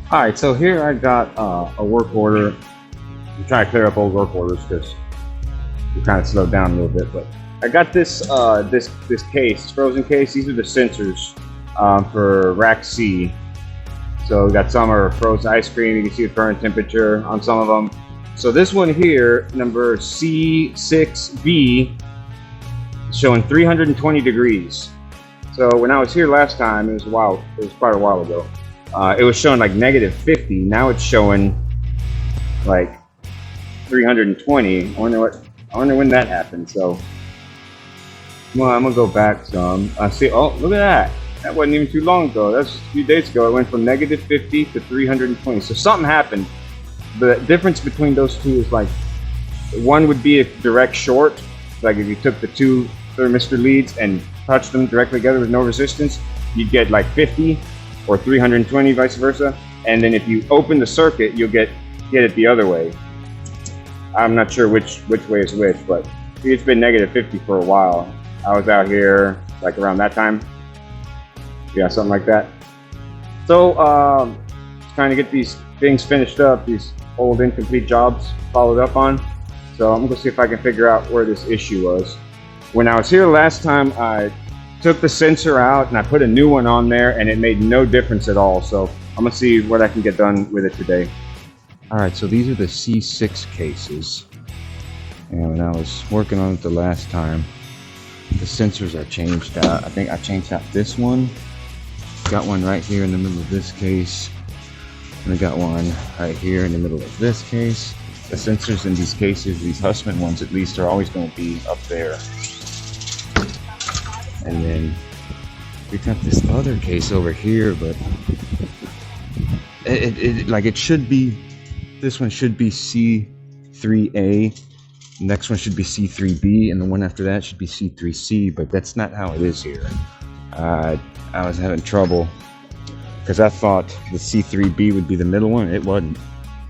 All right, so here I got a work order. I'm trying to clear up old work orders because we kind of slowed down a little bit. But I got this this case, frozen case. These are the sensors for rack C. So we got some are frozen ice cream. You can see the current temperature on some of them. So this one here, number C6B, is showing 320 degrees. So when I was here last time, it was quite a while ago. It was showing like -50. Now it's showing like 320. I wonder when that happened. So well, I'm gonna go back some. I see. Oh, look at that. That wasn't even too long ago. That's just a few days ago. It went from -50 to 320. So something happened. The difference between those two is like one would be a direct short. Like if you took the two thermistor leads and touched them directly together with no resistance, you'd get like 50 or 320, vice versa. And then if you open the circuit, you'll get it the other way. I'm not sure which way is which, but it's been -50 for a while. I was out here like around that time. Yeah, something like that. So trying to get these things finished up, these old incomplete jobs followed up on. So I'm gonna see if I can figure out where this issue was. When I was here last time, I took the sensor out and I put a new one on there and it made no difference at all. So I'm gonna see what I can get done with it today. All right, so these are the C6 cases. And when I was working on it the last time, the sensors are changed out. I think I changed out this one. Got one right here in the middle of this case. And I got one right here in the middle of this case. The sensors in these cases, these Hussmann ones at least, are always going to be up there. And then we got this other case over here, but it should be, this one should be C3A, next one should be C3B, and the one after that should be C3C, but that's not how it is here. I was having trouble because I thought the C3B would be the middle one. It wasn't.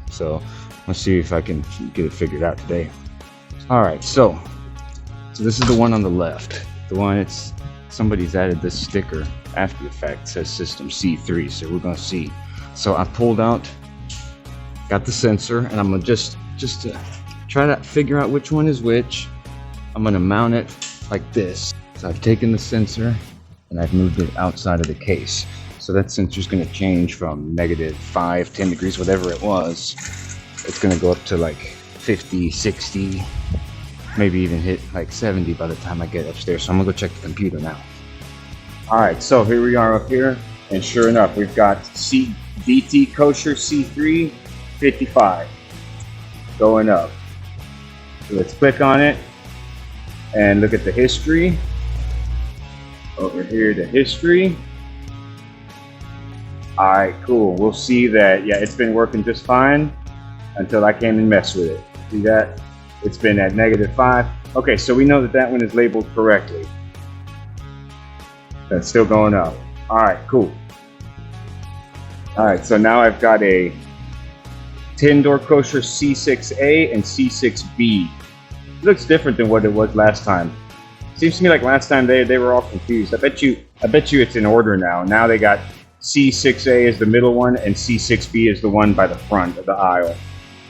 So let's see if I can get it figured out today. All right, so this is the one on the left. The one somebody's added this sticker after the fact. It says system C3, so we're gonna see. So I pulled out, got the sensor, and I'm gonna just to try to figure out which one is which. I'm gonna mount it like this. So I've taken the sensor and I've moved it outside of the case. So that sensor is gonna change from -5, 10 degrees, whatever it was. It's gonna go up to like 50, 60, maybe even hit like 70 by the time I get upstairs. So I'm gonna go check the computer now. All right, so here we are up here, and sure enough, we've got DT kosher C3 55 going up. So let's click on it and look at the history. Over here, the history. All right, cool. We'll see that, yeah, it's been working just fine until I came and messed with it. See that? It's been at -5. Okay, so we know that that one is labeled correctly. That's still going up. All right, cool. All right, so now I've got a 10-door kosher C6A and C6B. It looks different than what it was last time. Seems to me like last time they were all confused. I bet you it's in order now. Now they got C6A is the middle one and C6B is the one by the front of the aisle.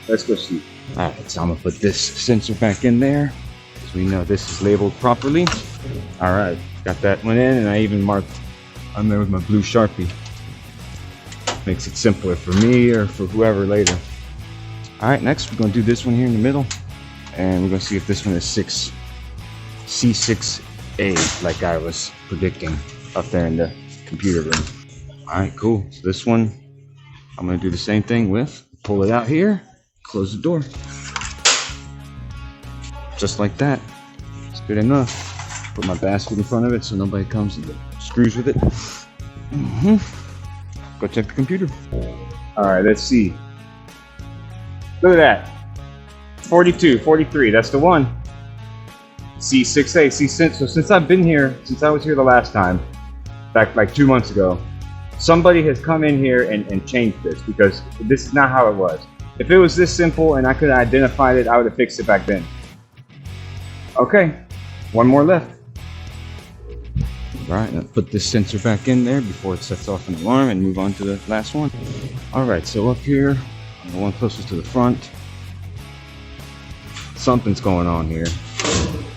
Let's go see. All right, so I'm gonna put this sensor back in there so we know this is labeled properly. All right, got that one in, and I even marked on there with my blue Sharpie. Makes it simpler for me or for whoever later. All right, next we're gonna do this one here in the middle, and we're gonna see if this one is C6A, like I was predicting up there in the computer room. All right, cool. So this one, I'm gonna do the same thing with. Pull it out here, close the door. Just like that. It's good enough. Put my basket in front of it so nobody comes and screws with it. Go check the computer. All right, let's see. Look at that. 42, 43, that's the one. C6A, so since I've been here, since I was here the last time, back like 2 months ago, somebody has come in here and changed this, because this is not how it was. If it was this simple and I could have identified it, I would have fixed it back then. Okay, one more left. Right, and put this sensor back in there before it sets off an alarm and move on to the last one. Alright, so up here, on the one closest to the front, something's going on here.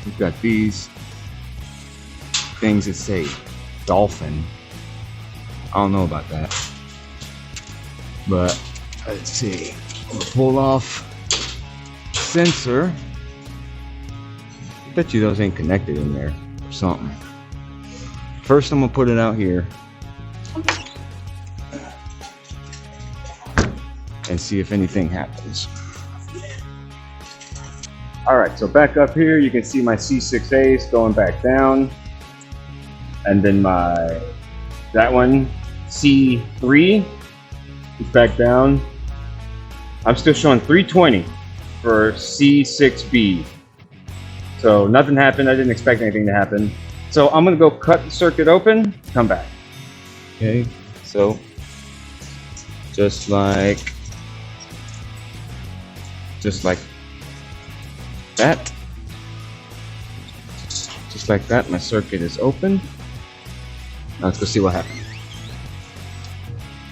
We've got these things that say dolphin. I don't know about that. But let's see. I'm gonna pull off sensor. I bet you those ain't connected in there or something. First, I'm gonna put it out here and see if anything happens. All right, so back up here, you can see my C6As going back down, and then that one C3 is back down. I'm still showing 320 for C6B. So nothing happened. I didn't expect anything to happen. So I'm gonna go cut the circuit open, come back. Okay, so just like that. Just like that, my circuit is open. Now let's go see what happens.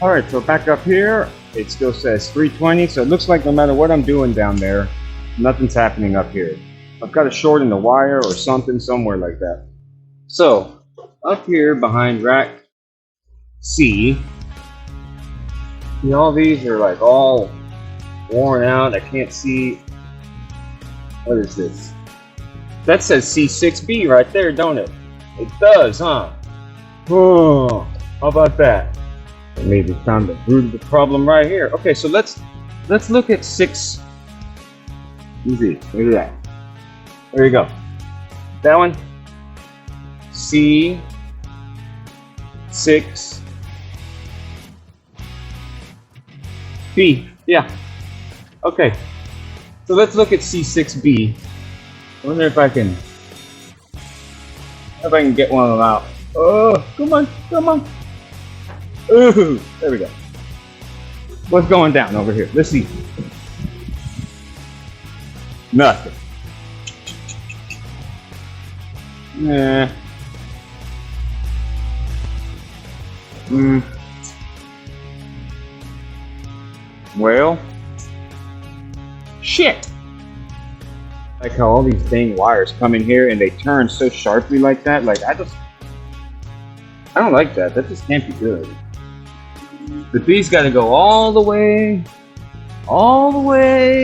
All right, so back up here, it still says 320. So it looks like no matter what I'm doing down there, nothing's happening up here. I've got a short in the wire or something somewhere like that. So up here behind rack C, all these are like all worn out. I can't see. What is this? That says C6B right there, don't it? It does, huh? Oh, how about that? Maybe found the root of the problem right here. Okay, so let's look at 6. Let me see. Look at that. There you go. That one. C6 B. Yeah. Okay. So let's look at C6B. I wonder if I can get one of them out. Oh, come on, come on. Ooh, there we go. What's going down over here? Let's see. Nothing. Nah. Well, shit. Like how all these dang wires come in here and they turn so sharply like that. Like I don't like that. That just can't be good. But these got to go all the way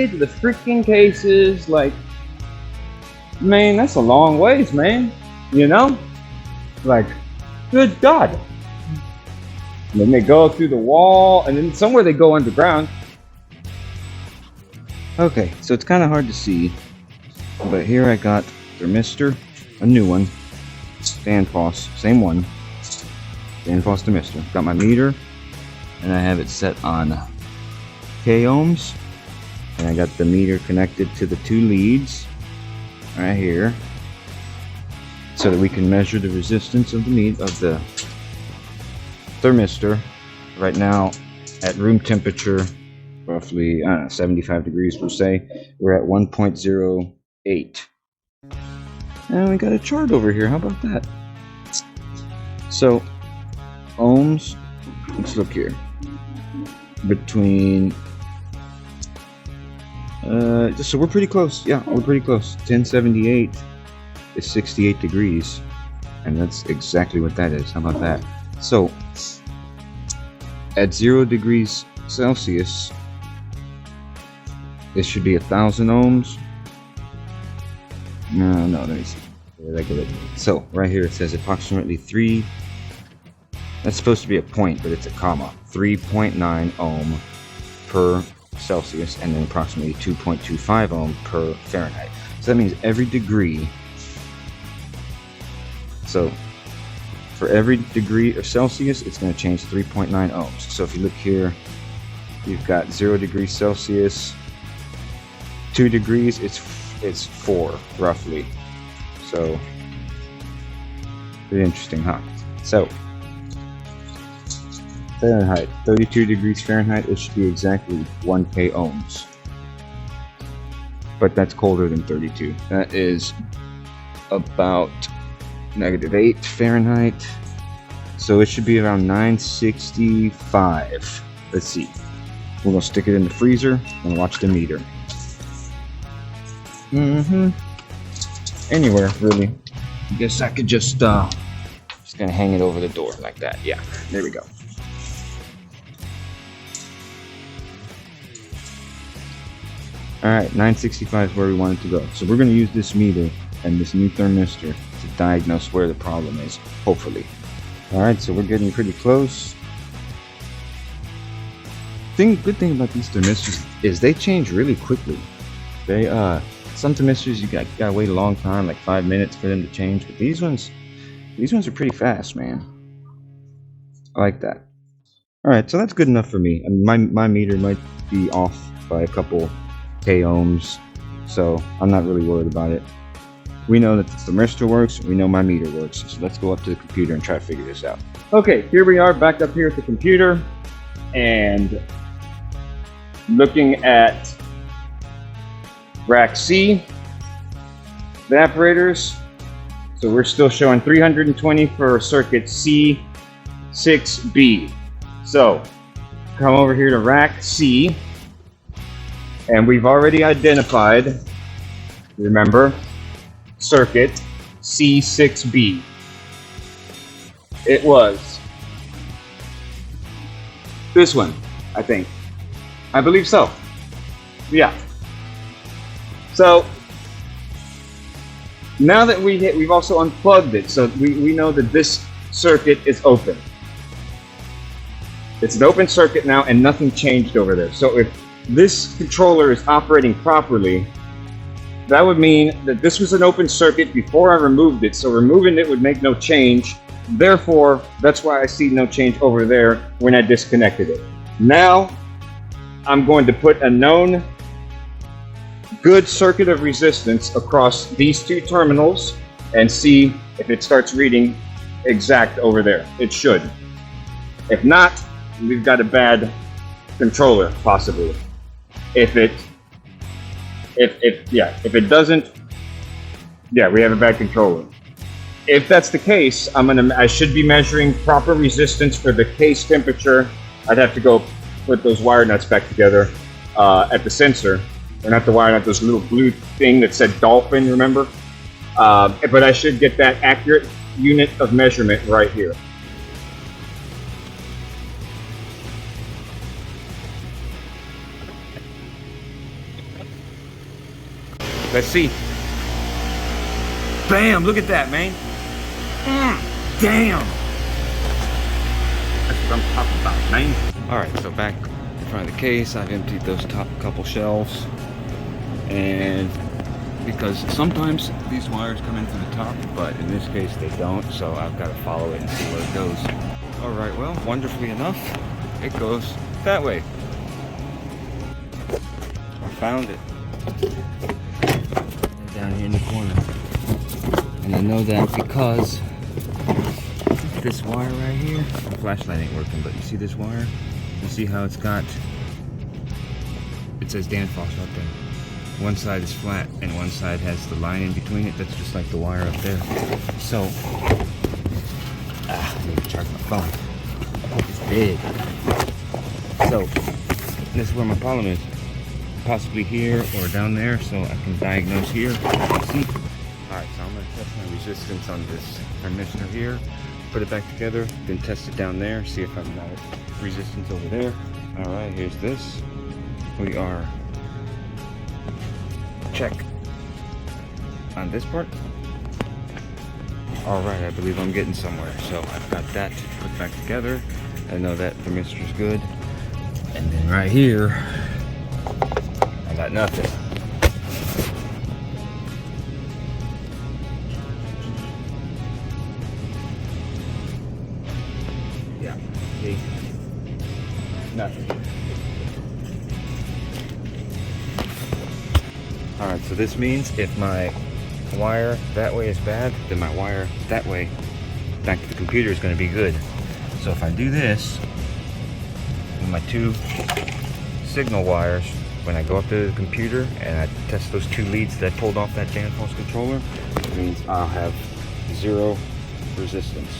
to the freaking cases. Like, man, that's a long ways, man. You know? Like, good God. And then they go through the wall, and then somewhere they go underground. Okay, so it's kind of hard to see, but here I got thermistor, a new one, Danfoss, same one, Danfoss Thermistor. Got my meter, and I have it set on K ohms, and I got the meter connected to the 2 leads right here, so that we can measure the resistance of the thermistor. Right now, at room temperature, roughly 75 degrees per se, we're at 1.08. And we got a chart over here. How about that? So ohms, let's look here. Between so we're pretty close. Yeah, we're pretty close. 1078 is 68 degrees, and that's exactly what that is. How about that? So at 0 degrees Celsius, this should be 1,000 ohms. No, let me see. So right here it says approximately 3. That's supposed to be a point, but it's a comma. 3.9 ohm per Celsius, and then approximately 2.25 ohm per Fahrenheit. So that means every degree. So for every degree of Celsius, it's going to change 3.9 ohms. So if you look here, you've got 0 degrees Celsius, 2 degrees, it's 4 roughly. So pretty interesting, huh? So Fahrenheit, 32 degrees Fahrenheit, it should be exactly 1k ohms. But that's colder than 32. That is about -8 Fahrenheit. So it should be around 965. Let's see. We're gonna stick it in the freezer and watch the meter. Anywhere really. I guess I could just gonna hang it over the door like that. Yeah, there we go. Alright, 965 is where we want it to go. So we're gonna use this meter and this new thermistor to diagnose where the problem is, hopefully. Alright, so we're getting pretty close. Good thing about these thermistors is they change really quickly. They some thermistors you gotta wait a long time, like 5 minutes for them to change, but these ones are pretty fast, man. I like that. Alright, so that's good enough for me. I mean, my meter might be off by a couple K ohms, so I'm not really worried about it. We know that the thermistor works, we know my meter works, so let's go up to the computer and try to figure this out. Okay, here we are back up here at the computer, and looking at rack C evaporators. So we're still showing 320 for circuit C6B. So come over here to rack C, and we've already identified, remember, circuit C6B. It was this one, I think. I believe so. Yeah. So now that we've also unplugged it, so we know that this circuit is open. It's an open circuit now, and nothing changed over there. So if this controller is operating properly, that would mean that this was an open circuit before I removed it. So removing it would make no change. Therefore, that's why I see no change over there when I disconnected it. Now, I'm going to put a known good circuit of resistance across these two terminals and see if it starts reading exact over there. It should. If not, we've got a bad controller, possibly. If it doesn't, yeah, we have a bad controller. If that's the case, I should be measuring proper resistance for the case temperature. I'd have to go put those wire nuts back together at the sensor. Or not the wire nut, those little blue thing that said Dolphin, remember? But I should get that accurate unit of measurement right here. Let's see. Bam! Look at that, man. Damn! That's what I'm talking about, man. Alright, so back in front of the case, I've emptied those top couple shelves. And because sometimes these wires come into the top, but in this case they don't, so I've got to follow it and see where it goes. Alright, well, wonderfully enough, it goes that way. I found it. Down here in the corner. And I know that because this wire right here, the flashlight ain't working, but you see this wire? You see how it's got, it says Danfoss right there. One side is flat and one side has the line in between it. That's just like the wire up there. So, I need to charge my phone. It's big. So, this is where my problem is. Possibly here or down there, so I can diagnose here. See? Alright, so I'm going to test my resistance on this thermistor here. Put it back together, then test it down there. See if I've got resistance over there. Alright, here's this. We are check on this part. Alright, I believe I'm getting somewhere. So I've got that put back together. I know that thermistor is good. And then right here, I got nothing. Yeah, see? Nothing. Alright, so this means if my wire that way is bad, then my wire that way back to the computer is going to be good. So if I do this with my two signal wires, when I go up to the computer and I test those two leads that I pulled off that Danfoss controller, it means I'll have 0 resistance.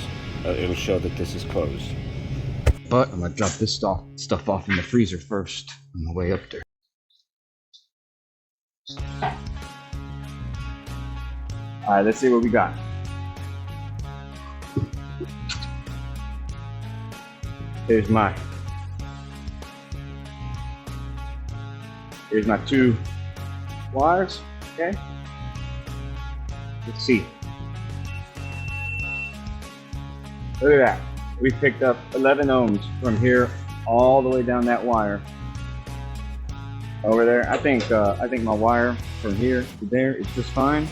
It'll show that this is closed. But I'm gonna drop this stuff off in the freezer first on the way up there. All right, let's see what we got. Here's my 2 wires. Okay. Let's see. Look at that. We picked up 11 ohms from here all the way down that wire over there. I think my wire from here to there is just fine.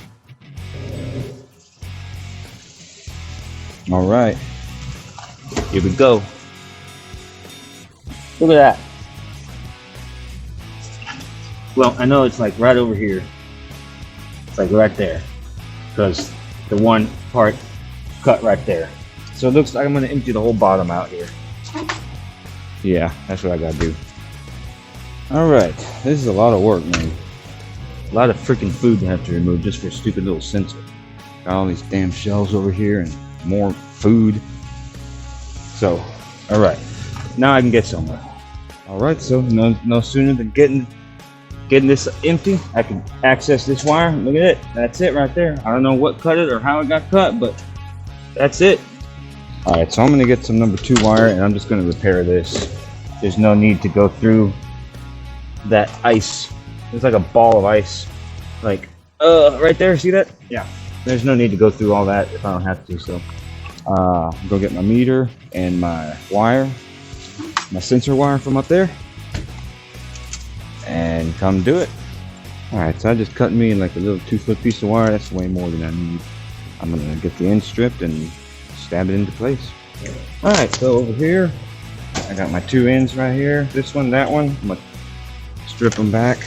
All right, here we go. Look at that. Well, I know it's like right over here. It's like right there, because the one part cut right there. So it looks like I'm gonna empty the whole bottom out here. Yeah, that's what I gotta do. All right, this is a lot of work, man. A lot of freaking food to have to remove just for a stupid little sensor. Got all these damn shelves over here and more food. So, all right, now I can get somewhere. All right, so no sooner than getting this empty, I can access this wire. Look at it. That's it right there. I don't know what cut it or how it got cut, but that's it. All right, so I'm gonna get some number 2 wire and I'm just gonna repair this. There's no need to go through that ice. It's like a ball of ice. Like, right there, see that? Yeah. There's no need to go through all that if I don't have to, so. Go get my meter and my wire, my sensor wire from up there, and come do it. All right, so I just cut me like a little 2-foot piece of wire. That's way more than I need. I'm gonna get the end stripped and stab it into place. All right, so over here, I got my 2 ends right here. This one, that one. I'm gonna strip them back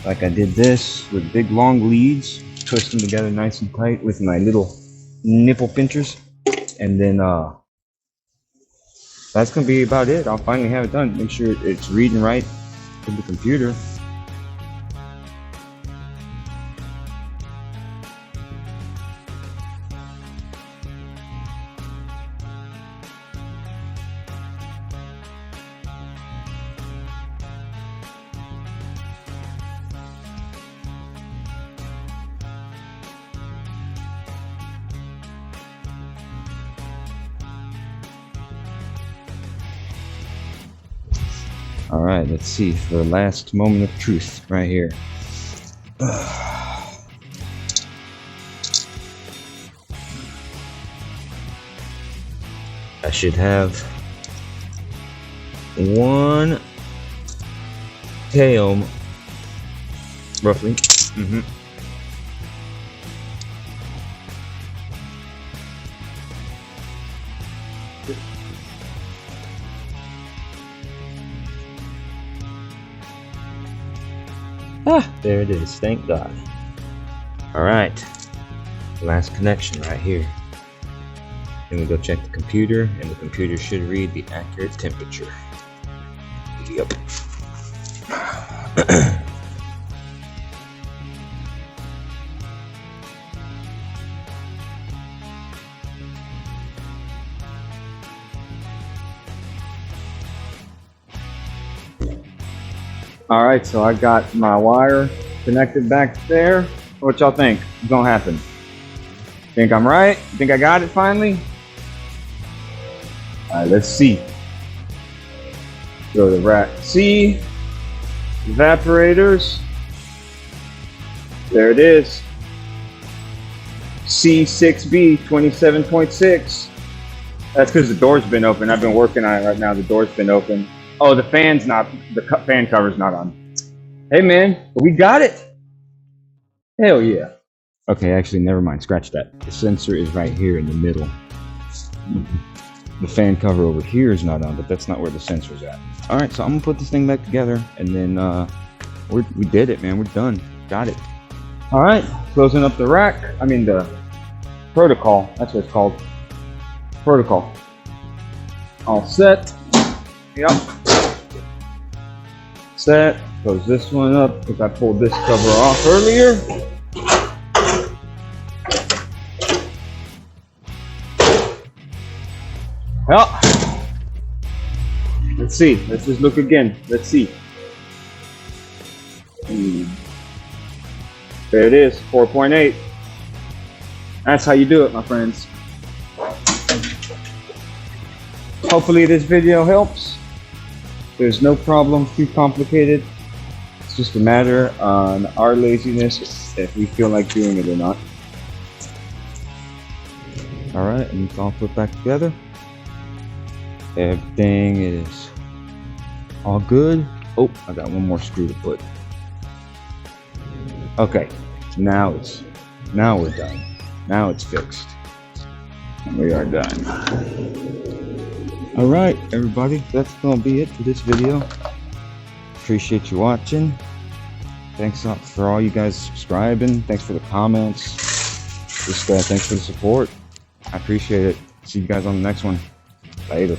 like I did this with big long leads. Twist them together nice and tight with my little nipple pinchers. And then that's gonna be about it. I'll finally have it done. Make sure it's reading right to the computer. All right, let's see for the last moment of truth right here. I should have 1 tail roughly. There it is, thank God. All right, last connection right here. Then we go check the computer, and the computer should read the accurate temperature. Yep. All right, so I got my wire connected back there. What y'all think is gonna happen? Think I'm right? Think I got it finally? All right, let's see. Go to rack C, evaporators. There it is. C6B 27.6. That's because the door's been open. I've been working on it right now. The door's been open. Oh, the fan's not, the fan cover's not on. Hey man, we got it. Hell yeah. Okay, actually, never mind. Scratch that. The sensor is right here in the middle. The fan cover over here is not on, but that's not where the sensor's at. All right, so I'm gonna put this thing back together, and then we did it, man. We're done. Got it. All right, closing up the rack. I mean the protocol. That's what it's called. Protocol. All set. Yep. Set. Close this one up because I pulled this cover off earlier. Well, let's see. Let's just look again. Let's see. There it is, 4.8. That's how you do it, my friends. Hopefully this video helps. There's no problem too complicated. It's just a matter on our laziness if we feel like doing it or not. All right, and it's all put back together. Everything is all good. Oh, I got one more screw to put. Okay, now we're done. Now it's fixed. We are done. All right, everybody, that's gonna be it for this video. Appreciate you watching. Thanks for all you guys subscribing. Thanks for the comments. Just thanks for the support. I appreciate it. See you guys on the next one. Later.